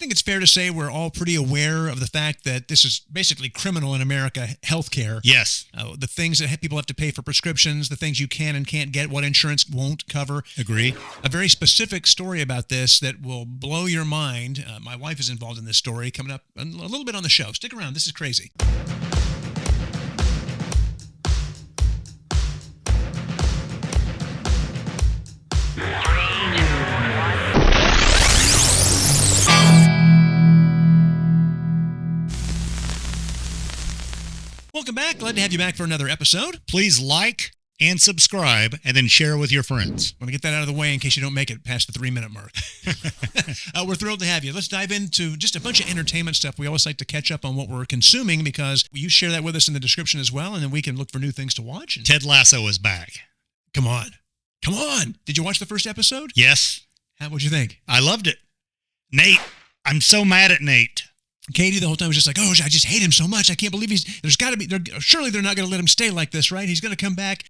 think it's fair to say we're all pretty aware of the fact that this is basically criminal in America, healthcare. Yes. The things that people have to pay for prescriptions, the things you can and can't get, what insurance won't cover. Agree. A very specific story about this that will blow your mind. My wife is involved in this story, coming up a little bit on the show. Stick around. This is crazy. Welcome back. Glad to have you back for another episode. Please like and subscribe, and then share with your friends. I'm going to get that out of the way in case you don't make it past the 3-minute mark. We're thrilled to have you. Let's dive into just a bunch of entertainment stuff. We always like to catch up on what we're consuming because you share that with us in the description as well, and then we can look for new things to watch. And Ted Lasso is back. Come on. Come on. Did you watch the first episode? Yes. What'd you think? I loved it. Nate, I'm so mad at Nate. Katie the whole time was just like, oh, I just hate him so much. I can't believe surely they're not going to let him stay like this, right? He's going to come back.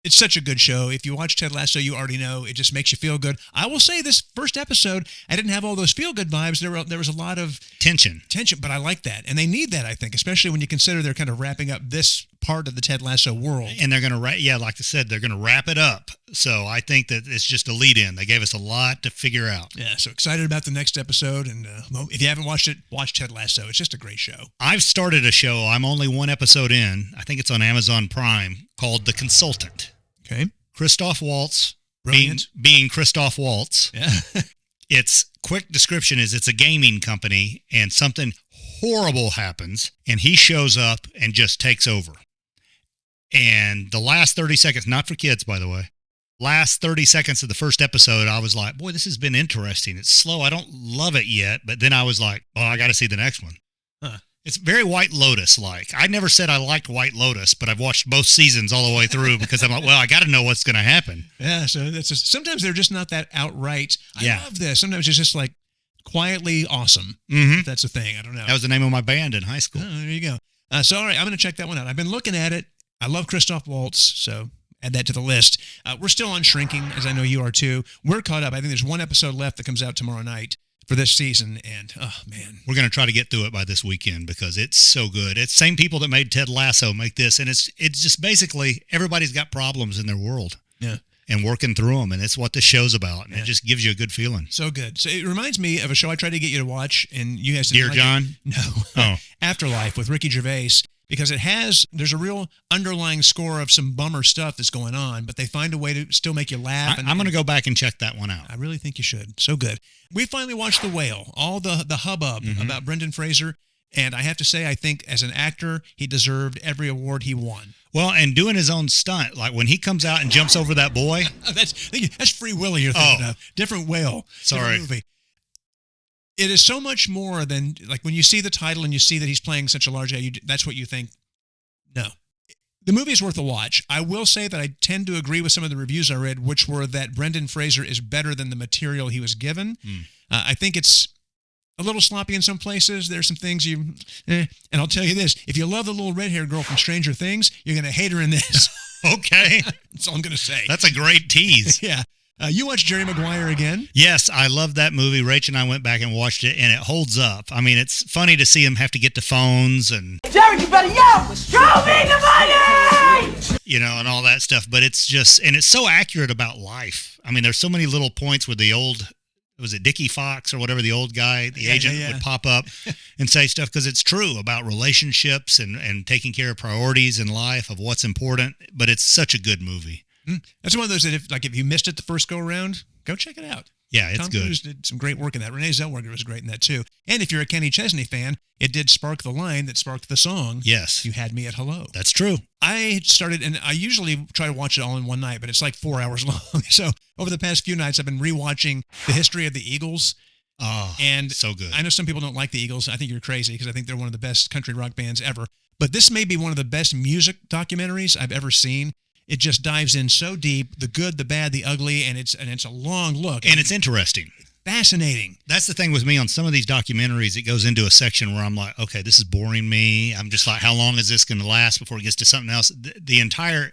It's such a good show. If you watch Ted Lasso, you already know it just makes you feel good. I will say this first episode, I didn't have all those feel-good vibes. There was a lot of tension, but I like that. And they need that, I think, especially when you consider they're kind of wrapping up this part of the Ted Lasso world. And they're going to, like I said, they're going to wrap it up. So I think that it's just a lead-in. They gave us a lot to figure out. Yeah, so excited about the next episode. And if you haven't watched it, watch Ted Lasso. It's just a great show. I've started a show. I'm only one episode in. I think it's on Amazon Prime, called The Consultant. Okay. Christoph Waltz, being Christoph Waltz. Yeah. Its quick description is it's a gaming company and something horrible happens and he shows up and just takes over. And the last 30 seconds, not for kids, by the way, last 30 seconds of the first episode, I was like, boy, this has been interesting. It's slow. I don't love it yet. But then I was like, oh, I got to see the next one. Huh. It's very White Lotus-like. I never said I liked White Lotus, but I've watched both seasons all the way through because I'm like, well, I got to know what's going to happen. Yeah, so sometimes they're just not that outright. I love this. Sometimes it's just like quietly awesome. Mm-hmm. If that's a thing. I don't know. That was the name of my band in high school. Oh, there you go. So, all right, I'm going to check that one out. I've been looking at it. I love Christoph Waltz, so add that to the list. We're still on Shrinking, as I know you are too. We're caught up. I think there's one episode left that comes out tomorrow night for this season, and oh man, we're going to try to get through it by this weekend because it's so good. It's the same people that made Ted Lasso make this, and it's just basically everybody's got problems in their world, and working through them, and it's what this show's about, and it just gives you a good feeling. So good. So it reminds me of a show I tried to get you to watch, and you guys Dear like John. No, Afterlife with Ricky Gervais. Because there's a real underlying score of some bummer stuff that's going on, but they find a way to still make you laugh. I'm going to go back and check that one out. I really think you should. So good. We finally watched The Whale, all the hubbub about Brendan Fraser, and I have to say, I think as an actor, he deserved every award he won. Well, and doing his own stunt, like when he comes out and jumps over that boy. That's Free Willy you're thinking of. Different whale. Sorry. Different movie. It is so much more than, like, when you see the title and you see that he's playing such a large guy, that's what you think. No. The movie is worth a watch. I will say that I tend to agree with some of the reviews I read, which were that Brendan Fraser is better than the material he was given. I think it's a little sloppy in some places. There's some things and I'll tell you this. If you love the little red-haired girl from Stranger Things, you're going to hate her in this. Okay. That's all I'm going to say. That's a great tease. Yeah. You watched Jerry Maguire again? Yes, I love that movie. Rach and I went back and watched it, and it holds up. I mean, it's funny to see him have to get to phones and... Jerry, you better yell! Show me the money! And all that stuff. But it's just... And it's so accurate about life. I mean, there's so many little points where the old... Was it Dickie Fox or whatever, the old guy, the agent, would pop up and say stuff because it's true about relationships and taking care of priorities in life, of what's important. But it's such a good movie. That's one of those that if you missed it the first go around, go check it out. Yeah, it's good. Tom Cruise did some great work in that. Renee Zellweger was great in that too. And if you're a Kenny Chesney fan, it did spark the line that sparked the song. Yes. You Had Me at Hello. That's true. I started, and I usually try to watch it all in one night, but it's like 4 hours long. So over the past few nights, I've been rewatching the history of the Eagles. Oh, and so good. I know some people don't like the Eagles. I think you're crazy because I think they're one of the best country rock bands ever. But this may be one of the best music documentaries I've ever seen. It just dives in so deep, the good, the bad, the ugly, and it's a long look. And it's interesting. Fascinating. That's the thing with me on some of these documentaries. It goes into a section where I'm like, okay, this is boring me. I'm just like, how long is this going to last before it gets to something else?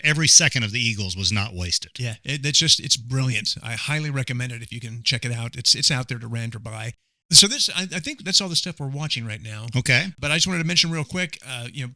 Every second of the Eagles was not wasted. Yeah, it's brilliant. I highly recommend it if you can check it out. It's out there to rent or buy. So I think that's all the stuff we're watching right now. Okay. But I just wanted to mention real quick,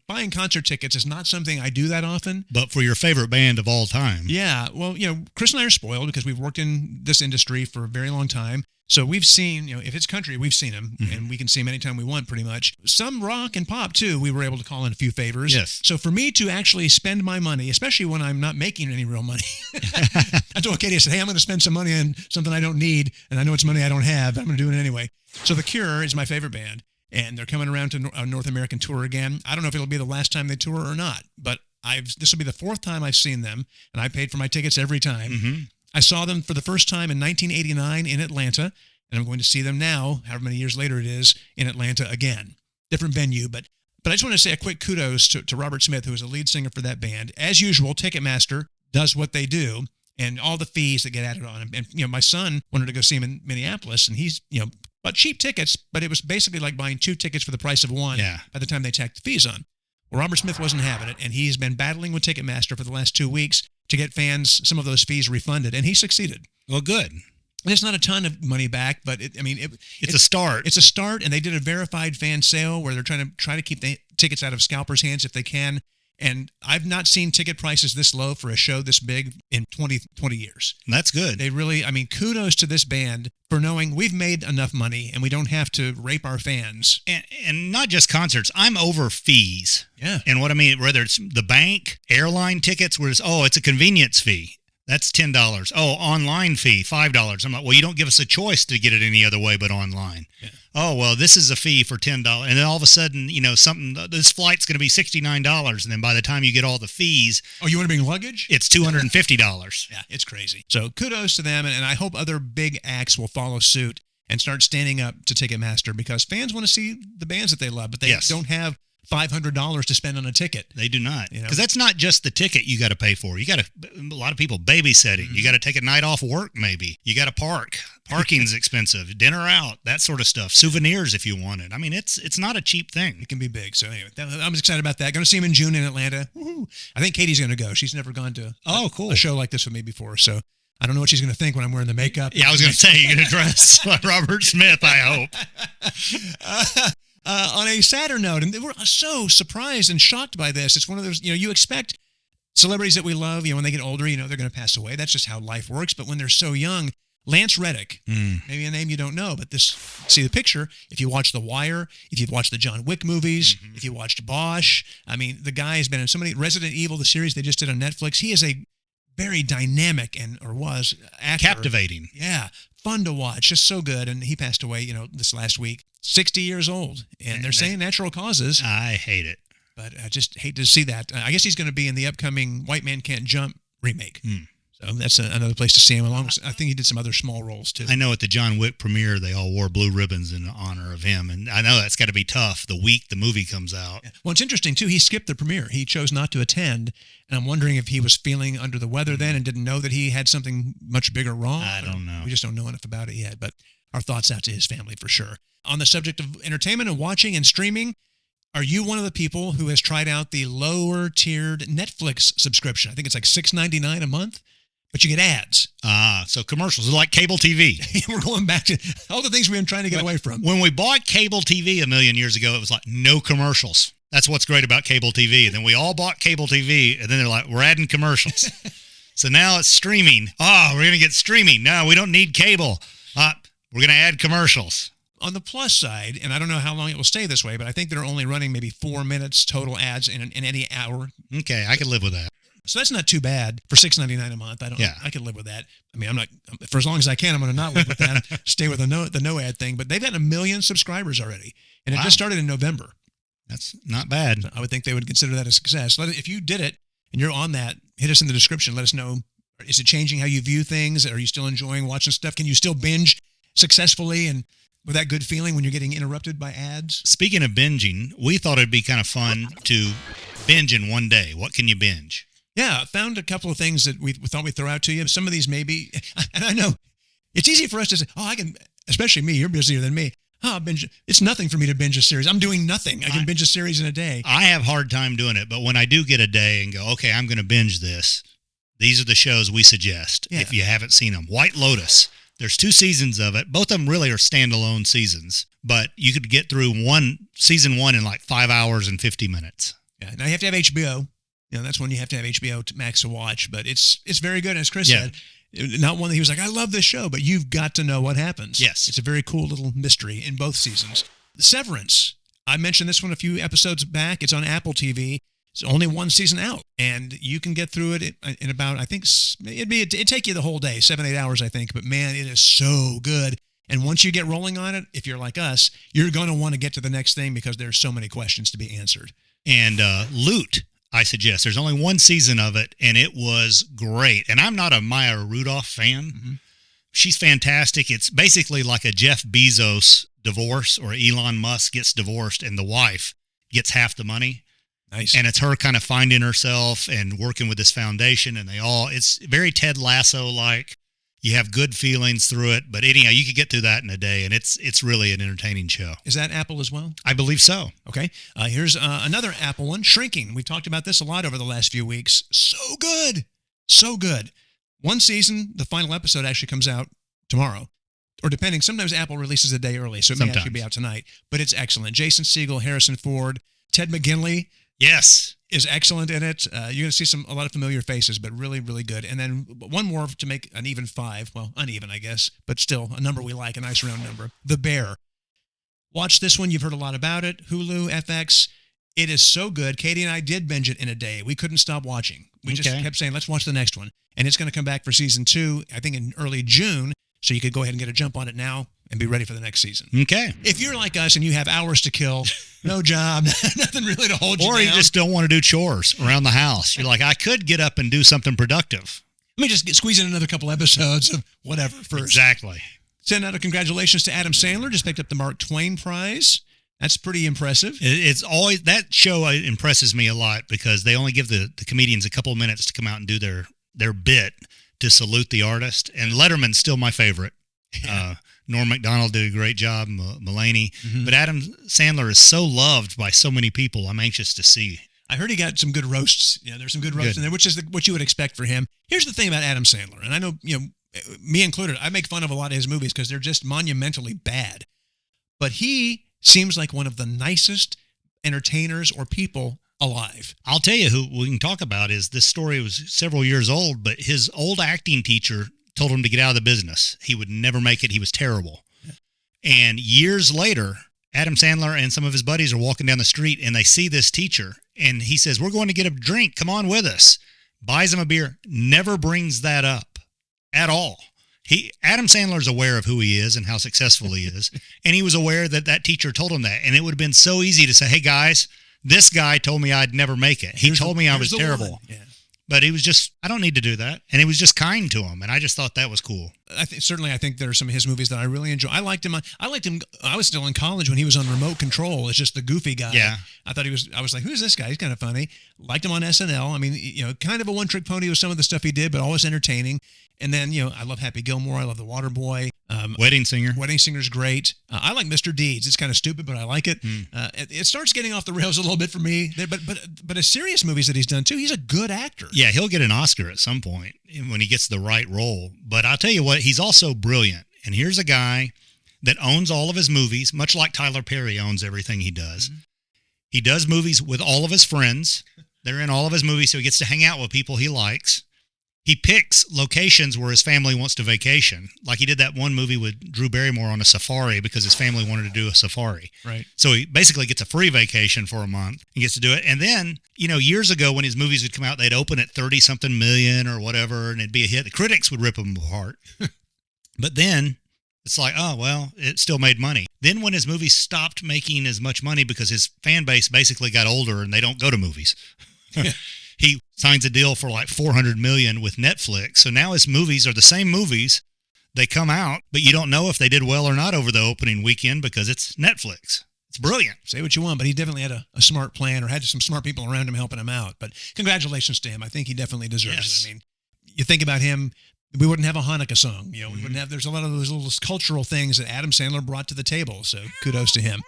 buying concert tickets is not something I do that often. But for your favorite band of all time. Yeah. Well, Chris and I are spoiled because we've worked in this industry for a very long time. So we've seen, if it's country, we've seen them, and we can see them anytime we want, pretty much. Some rock and pop, too, we were able to call in a few favors. Yes. So for me to actually spend my money, especially when I'm not making any real money, I told Katie, I said, hey, I'm going to spend some money on something I don't need, and I know it's money I don't have, but I'm going to do it anyway. So The Cure is my favorite band, and they're coming around to a North American tour again. I don't know if it'll be the last time they tour or not, but this will be the fourth time I've seen them, and I paid for my tickets every time. Mm-hmm. I saw them for the first time in 1989 in Atlanta, and I'm going to see them now, however many years later it is, in Atlanta again. Different venue, but I just want to say a quick kudos to Robert Smith, who is the lead singer for that band. As usual, Ticketmaster does what they do, and all the fees that get added on him. And my son wanted to go see him in Minneapolis, and he's bought cheap tickets, but it was basically like buying 2 tickets for the price of one. Yeah. By the time they tacked the fees on. Well, Robert Smith wasn't having it, and he's been battling with Ticketmaster for the last 2 weeks to get fans some of those fees refunded, and he succeeded. Well, good. And it's not a ton of money back, but it's a start. It's a start, and they did a verified fan sale where they're trying to keep the tickets out of scalpers' hands if they can. And I've not seen ticket prices this low for a show this big in 20 years. That's good. They really, kudos to this band for knowing we've made enough money and we don't have to rape our fans. And not just concerts. I'm over fees. Yeah. And what I mean, whether it's the bank, airline tickets, where it's a convenience fee. That's $10. Oh, online fee, $5. I'm like, well, you don't give us a choice to get it any other way but online. Yeah. Oh, well, this is a fee for $10. And then all of a sudden, this flight's going to be $69. And then by the time you get all the fees. Oh, you want to bring luggage? It's $250. Yeah, it's crazy. So kudos to them. And I hope other big acts will follow suit and start standing up to Ticketmaster because fans want to see the bands that they love, but they don't have $500 to spend on a ticket. They do not. Because that's not just the ticket you got to pay for. A lot of people babysitting. Mm-hmm. You got to take a night off work maybe. You got to park. Parking's expensive. Dinner out, that sort of stuff. Souvenirs if you want it. It's not a cheap thing. It can be big. So anyway, I'm excited about that. Going to see him in June in Atlanta. Woo-hoo. I think Katie's going to go. She's never gone to a show like this with me before. So I don't know what she's going to think when I'm wearing the makeup. Yeah, I was going to say, you're going to dress like Robert Smith, I hope. On a sadder note, and we're so surprised and shocked by this. It's one of those, you expect celebrities that we love, when they get older, they're going to pass away. That's just how life works. But when they're so young, Lance Reddick, maybe a name you don't know, but see the picture. If you watch The Wire, if you've watched the John Wick movies, if you watched Bosch, the guy has been in so many, Resident Evil, the series they just did on Netflix. He is a very dynamic was actor. Captivating. Yeah. Fun to watch. Just so good. And he passed away, this last week. 60 years old. And they're saying natural causes. I hate it. But I just hate to see that. I guess he's going to be in the upcoming White Man Can't Jump remake. So that's another place to see him. I think he did some other small roles, too. I know at the John Wick premiere, they all wore blue ribbons in honor of him. And I know that's got to be tough the week the movie comes out. Yeah. Well, it's interesting, too. He skipped the premiere. He chose not to attend. And I'm wondering if he was feeling under the weather then and didn't know that he had something much bigger wrong. I don't know. We just don't know enough about it yet. But our thoughts out to his family for sure. On the subject of entertainment and watching and streaming, are you one of the people who has tried out the lower-tiered Netflix subscription? I think it's like $6.99 a month. But you get ads. So commercials are like cable TV. We're going back to all the things we've been trying to get away from. When we bought cable TV a million years ago, it was like no commercials. That's what's great about cable TV. And then we all bought cable TV, and then they're like, we're adding commercials. So now it's streaming. We're going to get streaming. No, we don't need cable. We're going to add commercials. On the plus side, and I don't know how long it will stay this way, but I think they're only running maybe 4 minutes total ads in any hour. Okay, I could live with that. So that's not too bad for $6.99 a month. I could live with that. I'm not, for as long as I can, I'm going to not live with that. Stay with the no ad thing. But they've got 1 million subscribers already. And it just started in November. That's not bad. So I would think they would consider that a success. If you did it and you're on that, hit us in the description. Let us know. Is it changing how you view things? Are you still enjoying watching stuff? Can you still binge successfully and with that good feeling when you're getting interrupted by ads? Speaking of binging, we thought it'd be kind of fun to binge in one day. What can you binge? Yeah, I found a couple of things that we thought we'd throw out to you. Some of these maybe, and I know it's easy for us to say, I can, especially me, you're busier than me. Binge. It's nothing for me to binge a series. I'm doing nothing. I can binge a series in a day. I have a hard time doing it, but when I do get a day and go, okay, I'm going to binge this, these are the shows we suggest if you haven't seen them. White Lotus. There's 2 seasons of it. Both of them really are standalone seasons, but you could get through season 1 in like 5 hours and 50 minutes. Yeah. Now you have to have HBO. That's when you have to have HBO Max to watch, but it's very good. As Chris said, not one that he was like, I love this show, but you've got to know what happens. Yes. It's a very cool little mystery in both seasons. Severance. I mentioned this one a few episodes back. It's on Apple TV. It's only 1 season out, and you can get through it in about, I think, it'd take you the whole day, 7-8 hours, I think. But man, it is so good. And once you get rolling on it, if you're like us, you're going to want to get to the next thing because there's so many questions to be answered. And Loot, I suggest. There's only 1 season of it, and it was great. And I'm not a Maya Rudolph fan. Mm-hmm. She's fantastic. It's basically like a Jeff Bezos divorce, or Elon Musk gets divorced, and the wife gets half the money. Nice. And it's her kind of finding herself and working with this foundation, and it's very Ted Lasso-like. You have good feelings through it, but anyhow, you could get through that in a day, and it's really an entertaining show. Is that Apple as well? I believe so. Okay. Here's another Apple one, Shrinking. We've talked about this a lot over the last few weeks. So good. So good. 1 season, the final episode actually comes out tomorrow. Or depending, sometimes Apple releases a day early, so it may actually be out tonight. But it's excellent. Jason Segel, Harrison Ford, Ted McGinley. Yes. Is excellent in it. You're going to see a lot of familiar faces, but really, really good. And then one more to make an even 5. Well, uneven, I guess, but still a number we like, a nice round number. The Bear. Watch this one. You've heard a lot about it. Hulu, FX. It is so good. Katie and I did binge it in a day. We couldn't stop watching. We just kept saying, let's watch the next one. And it's going to come back for season 2, I think in early June. So you could go ahead and get a jump on it now and be ready for the next season. Okay. If you're like us and you have hours to kill, no job, nothing really to hold you down. Or you just don't want to do chores around the house. You're like, I could get up and do something productive. Let me just squeeze in another couple episodes of whatever first. Exactly. Send out a congratulations to Adam Sandler. Just picked up the Mark Twain Prize. That's pretty impressive. It's always, that show impresses me a lot because they only give the comedians a couple of minutes to come out and do their bit to salute the artist. And Letterman's still my favorite. Yeah. Norm Macdonald did a great job, Mulaney. Mm-hmm. But Adam Sandler is so loved by so many people. I'm anxious to see. I heard he got some good roasts. Yeah, there's some good roasts in there, which is what you would expect for him. Here's the thing about Adam Sandler, and I know, me included, I make fun of a lot of his movies because they're just monumentally bad. But he seems like one of the nicest entertainers or people alive. I'll tell you who we can talk about is, this story was several years old, but his old acting teacher told him to get out of the business. He would never make it. He was terrible. Yeah. And years later, Adam Sandler and some of his buddies are walking down the street and they see this teacher and he says, we're going to get a drink. Come on with us. Buys him a beer. Never brings that up at all. Adam Sandler's aware of who he is and how successful he is. And he was aware that teacher told him that. And it would have been so easy to say, hey guys, this guy told me I'd never make it. He told me I was terrible. Yeah. But he was just, I don't need to do that. And he was just kind to him. And I just thought that was cool. I think there are some of his movies that I really enjoy. I liked him. I was still in college when he was on Remote Control. It's just the goofy guy. Yeah. I was like, who's this guy? He's kind of funny. Liked him on SNL. I mean, kind of a one-trick pony with some of the stuff he did, but always entertaining. And then, I love Happy Gilmore. I love The Waterboy. Wedding Singer. Wedding Singer's great. I like Mr. Deeds. It's kind of stupid, but I like it. It starts getting off the rails a little bit for me. But his serious movies that he's done too, he's a good actor. Yeah, he'll get an Oscar at some point when he gets the right role. But I'll tell you what, he's also brilliant. And here's a guy that owns all of his movies, much like Tyler Perry owns everything he does. Mm-hmm. He does movies with all of his friends. They're in all of his movies, so he gets to hang out with people he likes. He picks locations where his family wants to vacation. Like he did that one movie with Drew Barrymore on a safari because his family wanted to do a safari. Right. So he basically gets a free vacation for a month and gets to do it. And then, years ago when his movies would come out, they'd open at 30-something million or whatever, and it'd be a hit. The critics would rip them apart. But then it's like, oh, well, it still made money. Then when his movies stopped making as much money because his fan base basically got older and they don't go to movies. He signs a deal for like $400 million with Netflix. So now his movies are the same movies. They come out, but you don't know if they did well or not over the opening weekend because it's Netflix. It's brilliant. Say what you want, but he definitely had a smart plan or had some smart people around him helping him out. But congratulations to him. I think he definitely deserves it. I mean, you think about him, we wouldn't have a Hanukkah song. We wouldn't have, there's a lot of those little cultural things that Adam Sandler brought to the table. So kudos to him.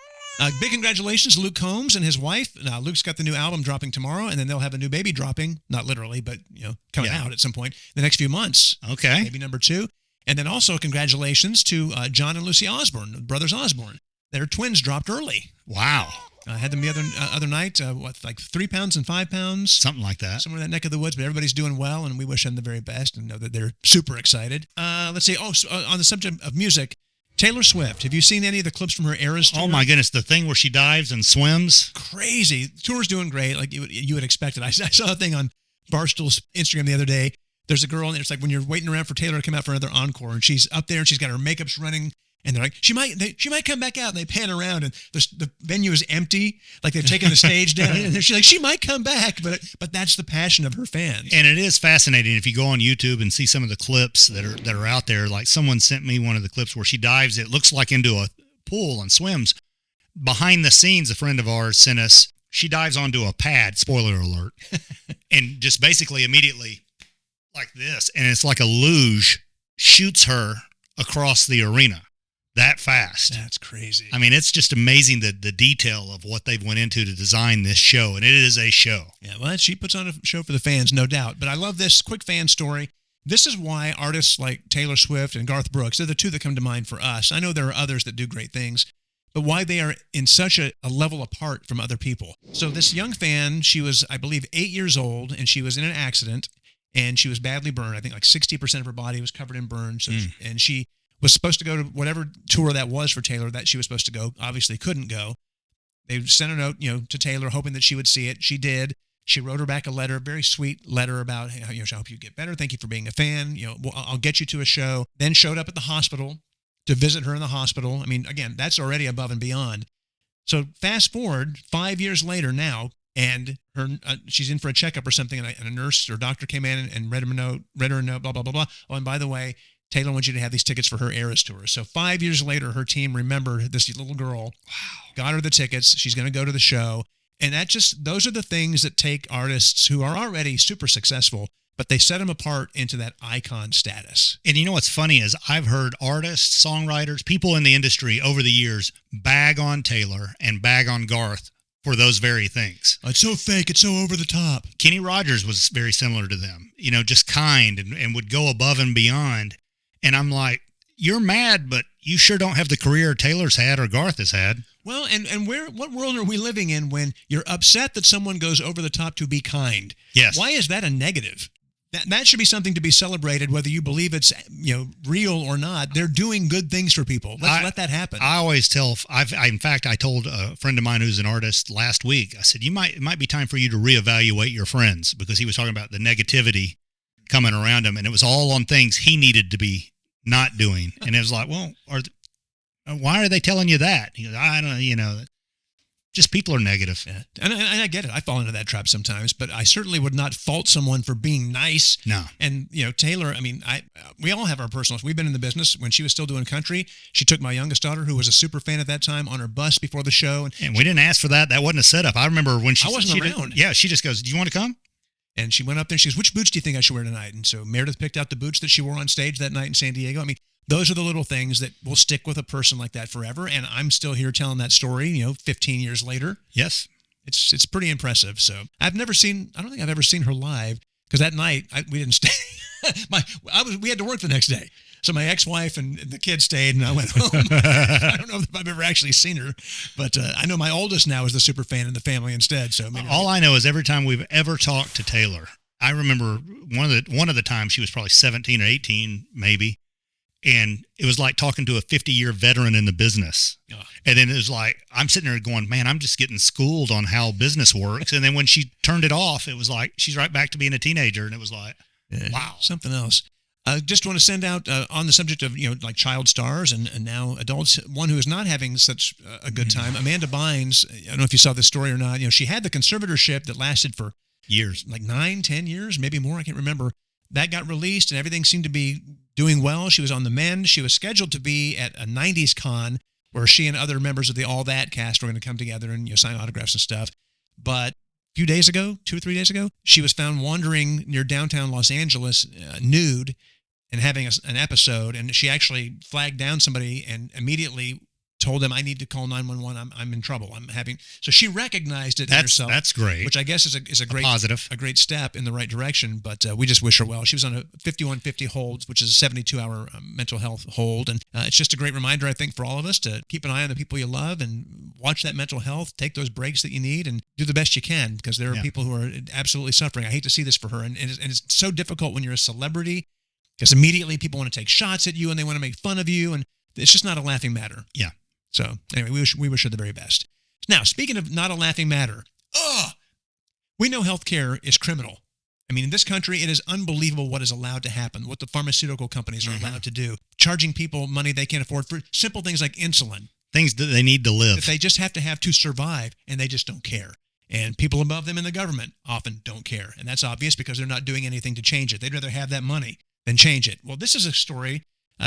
Big congratulations to Luke Combs and his wife. Luke's got the new album dropping tomorrow, and then they'll have a new baby dropping, not literally, but coming out at some point in the next few months. Okay. Maybe number 2. And then also congratulations to John and Lucy Osborne, the brothers Osborne. Their twins dropped early. Wow. I had them the other night, like 3 pounds and 5 pounds? Something like that. Somewhere in that neck of the woods, but everybody's doing well, and we wish them the very best and know that they're super excited. Let's see. On the subject of music, Taylor Swift. Have you seen any of the clips from her Eras tour? Oh, my goodness. The thing where she dives and swims. Crazy. The tour's doing great, like you would expect it. I saw a thing on Barstool's Instagram the other day. There's a girl, and it's like when you're waiting around for Taylor to come out for another encore, and she's up there, and she's got her makeup's running, and they're like, she might come back out, and they pan around, and the venue is empty, like they've taken the stage down, and she's like, she might come back, but that's the passion of her fans. And it is fascinating if you go on YouTube and see some of the clips that are out there. Like someone sent me one of the clips where she dives, it looks like into a pool and swims. Behind the scenes, a friend of ours sent us, she dives onto a pad, spoiler alert, and just basically immediately like this, and it's like a luge shoots her across the arena that fast. That's crazy. I mean, it's just amazing the detail of what they've went into to design this show, and it is a show. Yeah, well, she puts on a show for the fans, no doubt. But I love this quick fan story. This is why artists like Taylor Swift and Garth Brooks, they're the two that come to mind for us. I know there are others that do great things, but why they are in such a level apart from other people. So this young fan, she was, I believe, 8 years old, and she was in an accident, and she was badly burned. I think like 60% of her body was covered in burns. So and she was supposed to go to whatever tour that was for Taylor that she was supposed to go. Obviously couldn't go. They sent a note, to Taylor, hoping that she would see it. She did. She wrote her back a letter, a very sweet letter about, hey, I hope you get better. Thank you for being a fan. I'll get you to a show. Then showed up at the hospital to visit her in the hospital. I mean, again, that's already above and beyond. So fast forward 5 years later now, and she's in for a checkup or something, and a nurse or doctor came in and read her a note, blah, blah, blah, blah. Oh, and by the way, Taylor wants you to have these tickets for her Eras tour. So 5 years later, her team remembered this little girl, got her the tickets. She's going to go to the show. And those are the things that take artists who are already super successful, but they set them apart into that icon status. And you know what's funny is I've heard artists, songwriters, people in the industry over the years bag on Taylor and bag on Garth for those very things. It's so fake. It's so over the top. Kenny Rogers was very similar to them, just kind and would go above and beyond. And I'm like, you're mad, but you sure don't have the career Taylor's had or Garth has had. Well, and what world are we living in when you're upset that someone goes over the top to be kind? Yes. Why is that a negative? That should be something to be celebrated, whether you believe it's real or not. They're doing good things for people. Let's let that happen. I always tell. In fact, I told a friend of mine who's an artist last week. I said, it might be time for you to reevaluate your friends, because he was talking about the negativity coming around him, and it was all on things he needed to be not doing. And it was like, well, why are they telling you that? He goes, I don't know, just people are negative. Yeah. And I get it. I fall into that trap sometimes, but I certainly would not fault someone for being nice. No. And, Taylor, I mean, we all have our personal, we've been in the business. When she was still doing country, she took my youngest daughter, who was a super fan at that time, on her bus before the show. And we didn't ask for that. That wasn't a setup. I remember when I wasn't around. She just goes, do you want to come? And she went up there and she goes, which boots do you think I should wear tonight? And so Meredith picked out the boots that she wore on stage that night in San Diego. I mean, those are the little things that will stick with a person like that forever. And I'm still here telling that story, 15 years later. Yes. It's pretty impressive. So I don't think I've ever seen her live, because that night we didn't stay. We had to work the next day. So my ex-wife and the kids stayed, and I went home. I don't know if I've ever actually seen her, but I know my oldest now is the super fan in the family instead. So all I know is every time we've ever talked to Taylor, I remember one of the times she was probably 17 or 18, maybe. And it was like talking to a 50-year veteran in the business. Oh. And then it was like, I'm sitting there going, man, I'm just getting schooled on how business works. And then when she turned it off, it was like, she's right back to being a teenager. And it was like, wow. Something else. I just want to send out on the subject of, like child stars and now adults, one who is not having such a good time, Amanda Bynes. I don't know if you saw this story or not. She had the conservatorship that lasted for years, like 9-10 years, maybe more. I can't remember. That got released and everything seemed to be doing well. She was on the mend. She was scheduled to be at a 90s con where she and other members of the All That cast were going to come together and sign autographs and stuff. But a few days ago, 2 or 3 days ago, she was found wandering near downtown Los Angeles nude and having an episode. And she actually flagged down somebody and immediately told them, I need to call 911. I'm in trouble. So she recognized it in herself. That's great. Which I guess is a great positive, a great step in the right direction. But we just wish her well. She was on a 5150 hold, which is a 72-hour mental health hold, and it's just a great reminder, I think, for all of us to keep an eye on the people you love and watch that mental health. Take those breaks that you need and do the best you can, because there are people who are absolutely suffering. I hate to see this for her, and it's so difficult when you're a celebrity, because immediately people want to take shots at you and they want to make fun of you, and it's just not a laughing matter. Yeah. So anyway, we wish her the very best. Now, speaking of not a laughing matter, we know healthcare is criminal. I mean, in this country, it is unbelievable what is allowed to happen, what the pharmaceutical companies are allowed to do, charging people money they can't afford for simple things like insulin. Things that they need to live. That they just have to survive, and they just don't care. And people above them in the government often don't care. And that's obvious because they're not doing anything to change it. They'd rather have that money than change it. Well, this is a story.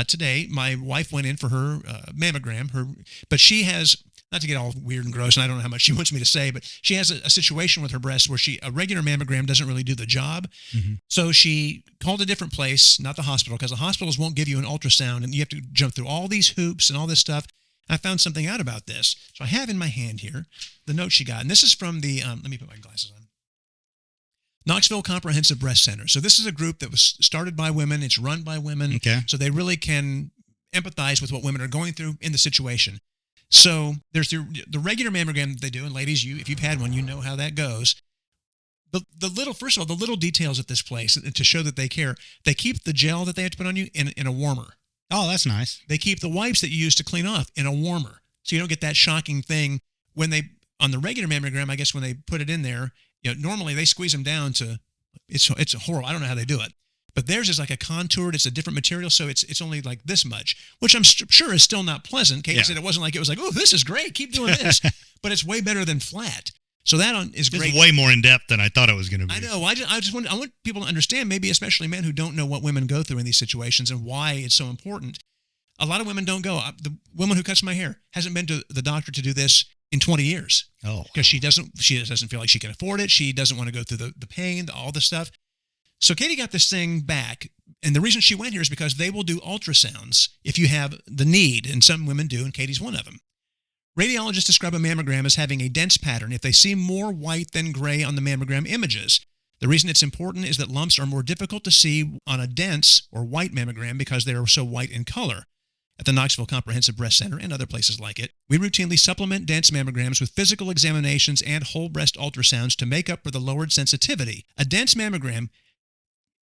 Today, my wife went in for her mammogram, but she has, not to get all weird and gross, and I don't know how much she wants me to say, but she has a situation with her breast where a regular mammogram doesn't really do the job. Mm-hmm. So she called a different place, not the hospital, because the hospitals won't give you an ultrasound, and you have to jump through all these hoops and all this stuff. I found something out about this. So I have in my hand here the note she got, and this is from the, let me put my glasses on. Knoxville Comprehensive Breast Center. So this is a group that was started by women. It's run by women. Okay. So they really can empathize with what women are going through in the situation. So there's the regular mammogram that they do, and ladies, if you've had one, you know how that goes. First of all, the little details at this place to show that they care. They keep the gel that they have to put on you in a warmer. Oh, that's nice. They keep the wipes that you use to clean off in a warmer, so you don't get that shocking thing when on the regular mammogram. I guess when they put it in there, normally they squeeze them down to, it's horrible. I don't know how they do it, but theirs is like a contoured. It's a different material, so it's only like this much, which I'm sure is still not pleasant. Katie said it wasn't like it was like, oh, this is great, keep doing this, but it's way better than flat. So that is great. It's way more in depth than I thought it was going to be. I know. I want people to understand, maybe especially men who don't know what women go through in these situations and why it's so important. A lot of women don't go. The woman who cuts my hair hasn't been to the doctor to do this in 20 years. Oh, because she doesn't feel like she can afford it. She doesn't want to go through the pain, all the stuff. So Katie got this thing back, and the reason she went here is because they will do ultrasounds if you have the need, and some women do, and Katie's one of them. Radiologists describe a mammogram as having a dense pattern if they see more white than gray on the mammogram images. The reason it's important is that lumps are more difficult to see on a dense or white mammogram because they are so white in color. At the Knoxville Comprehensive Breast Center and other places like it, we routinely supplement dense mammograms with physical examinations and whole breast ultrasounds to make up for the lowered sensitivity. A dense mammogram,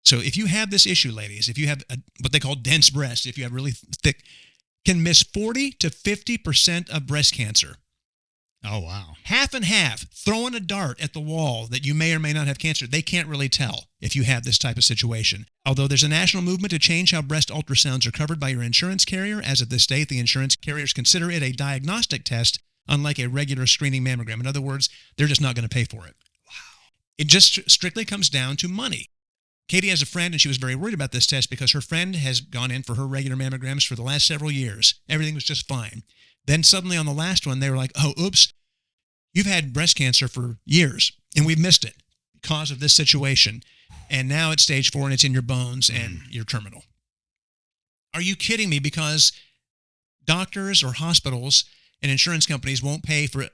so if you have this issue, ladies, if you have what they call dense breasts, if you have really thick, can miss 40 to 50% of breast cancer. Oh, wow. Half and half, throwing a dart at the wall that you may or may not have cancer. They can't really tell if you have this type of situation. Although there's a national movement to change how breast ultrasounds are covered by your insurance carrier, as of this date, the insurance carriers consider it a diagnostic test, unlike a regular screening mammogram. In other words, they're just not going to pay for it. Wow. It just strictly comes down to money. Katie has a friend, and she was very worried about this test because her friend has gone in for her regular mammograms for the last several years. Everything was just fine. Then suddenly on the last one, they were like, oh, oops, you've had breast cancer for years, and we've missed it because of this situation. And now it's stage 4, and it's in your bones, and you're terminal. Are you kidding me? Because doctors or hospitals and insurance companies won't pay for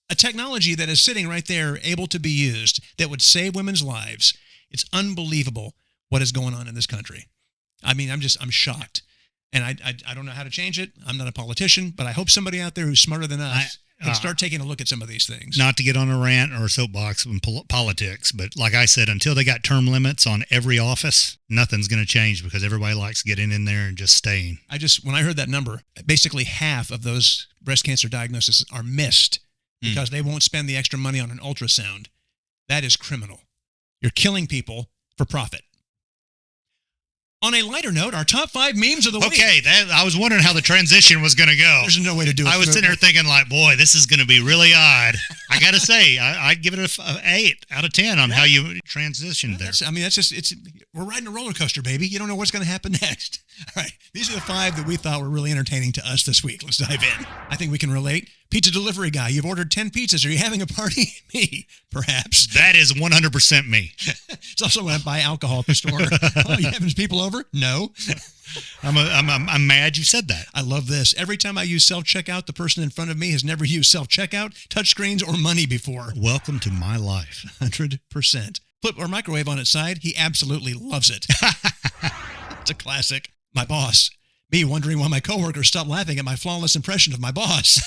a technology that is sitting right there able to be used that would save women's lives. It's unbelievable what is going on in this country. I mean, I'm shocked. And I don't know how to change it. I'm not a politician, but I hope somebody out there who's smarter than us can start taking a look at some of these things. Not to get on a rant or a soapbox in politics, but like I said, until they got term limits on every office, nothing's going to change because everybody likes getting in there and just staying. When I heard that number, basically half of those breast cancer diagnoses are missed because they won't spend the extra money on an ultrasound. That is criminal. You're killing people for profit. On a lighter note, our top 5 memes of the week. Okay, I was wondering how the transition was going to go. There's no way to do it. I was sitting there thinking like, boy, this is going to be really odd. I got to say, I'd give it an 8 out of 10 on how you transitioned there. We're riding a roller coaster, baby. You don't know what's going to happen next. All right, these are the 5 that we thought were really entertaining to us this week. Let's dive in. I think we can relate. Pizza delivery guy, you've ordered 10 pizzas. Are you having a party? Me, perhaps. That is 100% me. It's also when I buy alcohol at the store. Oh, you having people over? No. I'm mad you said that. I love this. Every time I use self-checkout, the person in front of me has never used self-checkout, touchscreens, or money before. Welcome to my life. 100%. Flip or microwave on its side, he absolutely loves it. It's a classic. My boss. Me wondering why my coworkers stopped laughing at my flawless impression of my boss.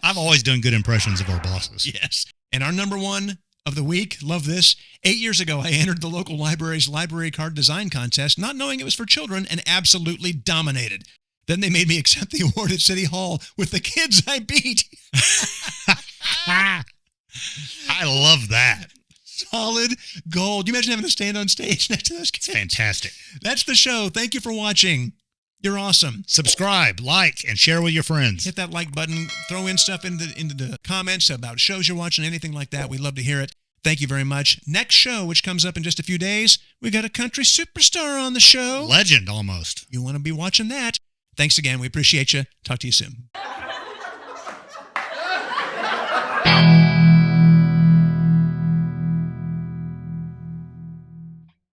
I've always done good impressions of our bosses. Yes. And our number one of the week, love this. 8 years ago, I entered the local library's library card design contest, not knowing it was for children, and absolutely dominated. Then they made me accept the award at City Hall with the kids I beat. I love that. Solid gold. You imagine having to stand on stage next to those kids? It's fantastic. That's the show. Thank you for watching. You're awesome. Subscribe, like, and share with your friends. Hit that like button. Throw in stuff into the comments about shows you're watching, anything like that. We'd love to hear it. Thank you very much. Next show, which comes up in just a few days, we got a country superstar on the show. Legend, almost. You want to be watching that. Thanks again. We appreciate you. Talk to you soon.